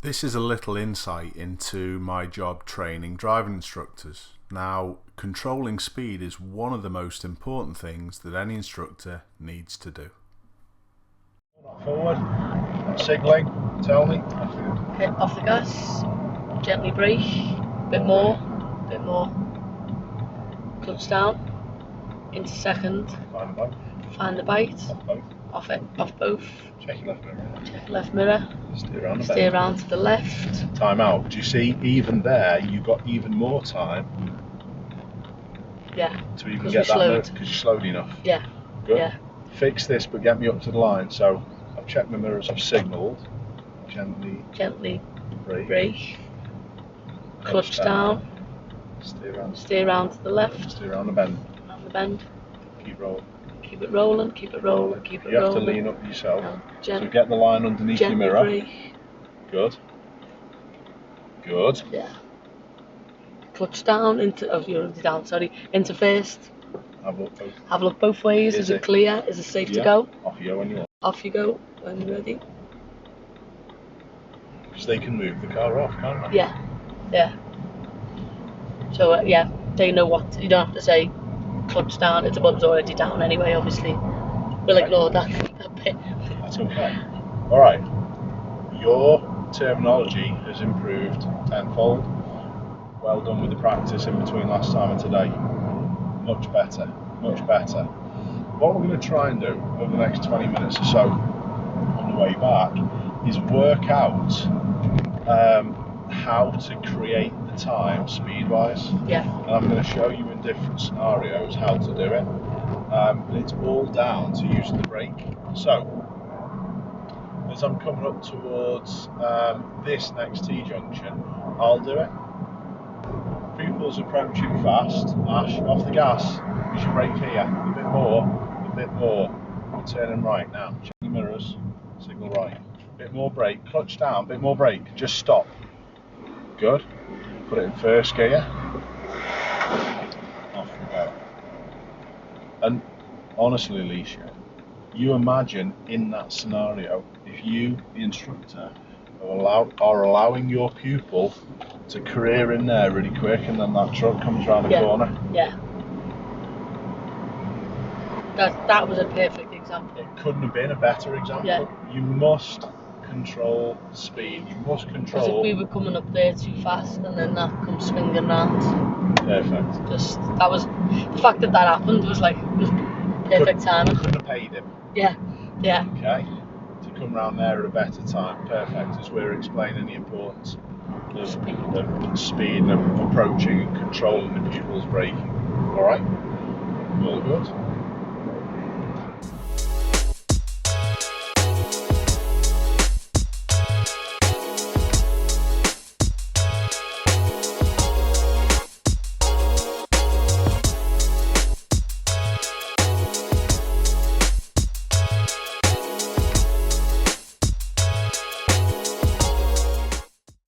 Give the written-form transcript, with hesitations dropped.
This is a little insight into my job training driving instructors. Now, controlling speed is one of the most important things that any instructor needs to do. Forward, signalling, tell me. Okay, off the gas, gently brake, bit more, clutch down, into second, find the bite, off both, check your left mirror, left mirror, steer around to the left. Time out. Do you see, even there you got even more time? Yeah, to even get that mirror, because you're slowed enough. Yeah. Good. Yeah. Fix this, but get me up to the line. So I've checked my mirrors, I've signalled, gently brake, clutch down, steer around to the left, steer around the bend, keep rolling, keep it rolling, you have to lean up yourself, so get the line underneath your mirror, brake. good, yeah, clutch down, into first, have a look both ways, is it clear, is it safe to go, off you go when you're ready. Because they can move the car off, can't they? Yeah. So they know what, you don't have to say clutch down, the button's already down anyway, obviously. We'll ignore that bit. That's okay. Alright, your terminology has improved tenfold. Well done with the practice in between last time and today. Much better. What we're going to try and do over the next 20 minutes or so on the way back is work out how to create the time speed-wise. Yeah. And I'm going to show you in different scenarios how to do it. And it's all down to using the brake. So, as I'm coming up towards this next T-junction, I'll do it. Pupils approaching fast. Ash, off the gas. Use your brake here. A bit more. I'm turning right now. Check your mirrors. Signal right. Bit more brake. Clutch down. Bit more brake. Just stop. Good. Put it in first gear. Off we go. And honestly, Alicia, you imagine in that scenario, if you, the instructor, are allowing your pupil to career in there really quick, and then that truck comes around the corner. Yeah. That was a perfect example. It couldn't have been a better example. Yeah. You must control speed. You must control. Because if we were coming up there too fast and then that comes swinging round. Perfect. Just that was the fact that happened was perfect timing. Couldn't have paid him. Yeah. Okay. To come round there at a better time. Perfect. As we're explaining the importance of speed and approaching and controlling the pupils braking. All right. All good.